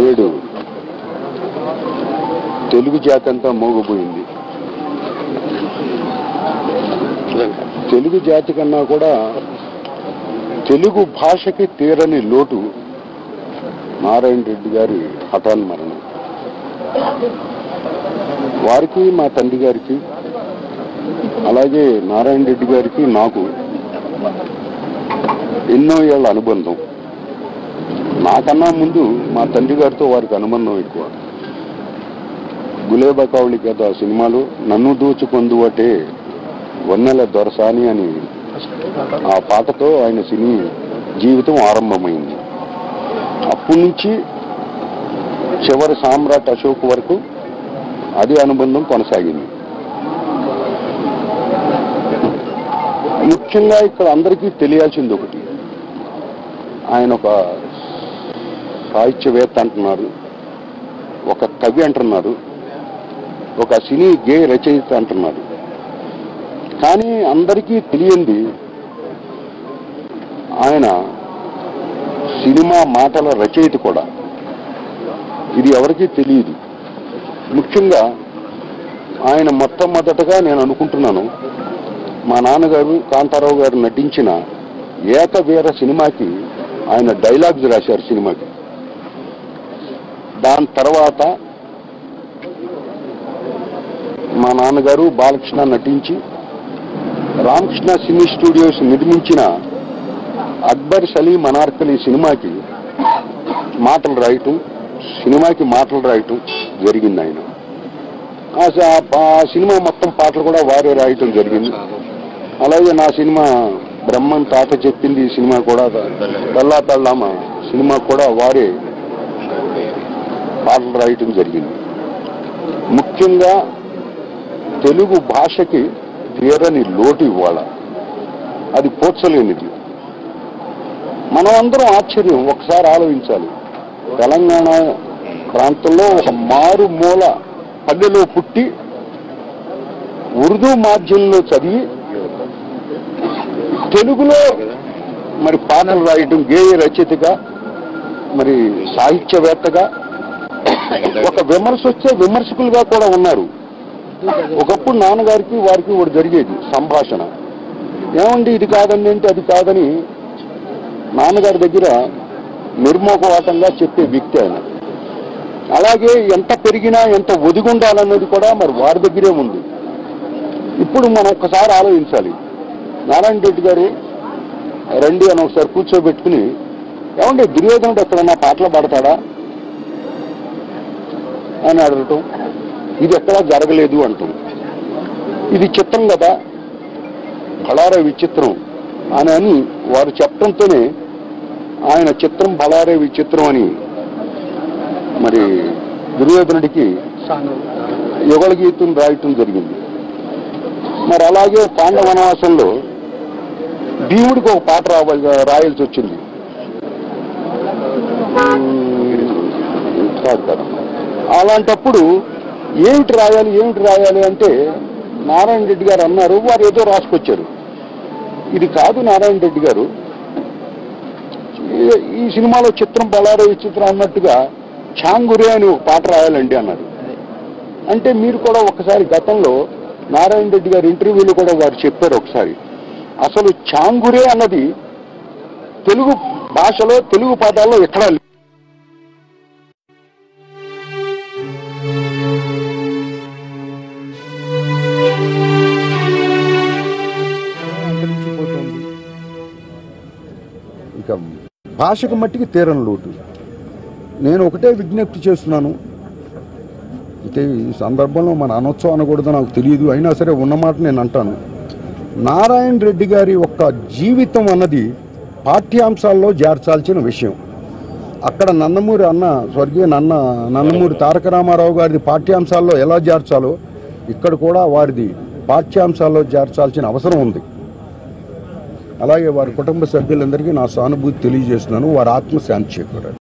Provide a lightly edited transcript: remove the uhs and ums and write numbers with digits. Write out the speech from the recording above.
నేడు తెలుగు జాతి అంతా మోగపోయింది. తెలుగు జాతి కన్నా కూడా తెలుగు భాషకి తీరని లోటు నారాయణ రెడ్డి గారి హఠాన్ మరణం. వారికి, మా తండ్రి గారికి, అలాగే నారాయణ రెడ్డి గారికి నాకు ఎన్నో ఏళ్ల అనుబంధం. నాకన్నా ముందు మా తండ్రి గారితో వారికి అనుబంధం ఎక్కువ. గులేబా కావళి కథ సినిమాలో నన్ను దోచుకొందువటే వన్నెల దొరసాని అని ఆ పాటతో ఆయన సినీ జీవితం ఆరంభమైంది. అప్పటి నుంచి చివరి సామ్రాట్ అశోక్ వరకు అదే అనుబంధం కొనసాగింది. ముఖ్యంగా ఇక్కడ అందరికీ తెలియాల్సింది ఒకటి, ఆయన ఒక సాహిత్యవేత్త అంటున్నారు, ఒక కవి అంటున్నారు, ఒక సినీ గేయ రచయిత అంటున్నారు. కానీ అందరికీ తెలియంది ఆయన సినిమా మాటల రచయిత కూడా. ఇది ఎవరికీ తెలియదు. ముఖ్యంగా ఆయన మొట్టమొదటగా నేను అనుకుంటున్నాను మా నాన్నగారు కాంతారావు గారు నటించిన ఏకవీర సినిమాకి ఆయన డైలాగ్స్ రాశారు సినిమాకి. దాని తర్వాత మా నాన్నగారు బాలకృష్ణ నటించి రామకృష్ణ సినీ స్టూడియోస్ నిర్మించిన అక్బర్ సలీం అనార్కలి సినిమాకి మాటలు రాయటం, సినిమాకి మాటలు రాయటం జరిగింది. ఆయన ఆ సినిమా మొత్తం పాటలు కూడా వారే రాయటం జరిగింది. అలాగే నా సినిమా బ్రహ్మన్ తాత చెప్పింది ఈ సినిమా కూడా, తల్లా తల్లామ సినిమా కూడా వారే పాటలు రాయటం జరిగింది. ముఖ్యంగా తెలుగు భాషకి తీరని లోటు ఇవ్వాల, అది పోడ్చలేనిది. మనం అందరం ఆశ్చర్యం ఒకసారి ఆలోచించాలి. తెలంగాణ ప్రాంతంలో ఒక మారుమూల పల్లెలో పుట్టి ఉర్దూ మాధ్యమంలో చదివి తెలుగులో మరి పాటలు రాయటం, గేయ రచయితగా, మరి సాహిత్యవేత్తగా, ఒక విమర్శ వచ్చే విమర్శకులుగా కూడా ఉన్నారు. ఒకప్పుడు నాన్నగారికి వారికి ఒకటి జరిగేది సంభాషణ, ఏమండి ఇది కాదండి అంటే అది కాదని నాన్నగారి దగ్గర నిర్మోహమాటంగా చెప్పే వ్యక్తి ఆయన. అలాగే ఎంత పెరిగినా ఎంత ఒదిగుండాలన్నది కూడా మరి వారి దగ్గరే ఉంది. ఇప్పుడు మనం ఒక్కసారి ఆలోచించాలి. నారాయణ రెడ్డి గారు రండి అని ఒకసారి కూర్చోబెట్టుకుని, ఏమంటే దుర్యోధనుడు ఎక్కడన్నా పాటలు పాడతాడా అని అడగటం, ఇది ఎక్కడా జరగలేదు అంటాం. ఇది చిత్రం కదా, బళారే విచిత్రం అని వారు చెప్పడంతోనే ఆయన చిత్రం బళారే విచిత్రం అని మరి దుర్యోధనుడికి యుగళ గీతం రాయటం జరిగింది. మరి అలాగే పాండవ వనవాసంలో భీముడికి ఒక పాట రాయాల్సి వచ్చింది. అలాంటప్పుడు ఏమిటి రాయాలి అంటే నారాయణ రెడ్డి గారు అన్నారు, వారు ఏదో రాసుకొచ్చారు. ఇది కాదు నారాయణ రెడ్డి గారు, ఈ సినిమాలో చిత్రం బళారే విచిత్రం అన్నట్టుగా ఛాంగురే అని ఒక పాట రాయాలండి అన్నారు. అంటే మీరు కూడా ఒకసారి గతంలో నారాయణ రెడ్డి గారి ఇంటర్వ్యూలో కూడా వారు చెప్పారు ఒకసారి, అసలు ఛాంగురే అన్నది తెలుగు భాషలో, తెలుగు పదాల్లో ఎక్కడా అంతరించిపోతుంది. ఇక భాషకు మట్టికి తీరని లోటు. నేను ఒకటే విజ్ఞప్తి చేస్తున్నాను, అయితే ఈ సందర్భంలో మన అనొచ్చో అనకూడదో నాకు తెలియదు, అయినా సరే ఉన్నమాట నేను అంటాను. నారాయణ రెడ్డి గారి యొక్క జీవితం అన్నది పాఠ్యాంశాల్లో చేర్చాల్సిన విషయం. అక్కడ స్వర్గీయ నందమూరి తారక రామారావు గారిది పాఠ్యాంశాల్లో ఎలా చేర్చాలో ఇక్కడ కూడా వారిది పాఠ్యాంశాల్లో చేర్చాల్సిన అవసరం ఉంది. అలాగే వారి కుటుంబ సభ్యులందరికీ నా సానుభూతి తెలియజేస్తున్నాను. వారి ఆత్మశాంతి చేకూరాలి.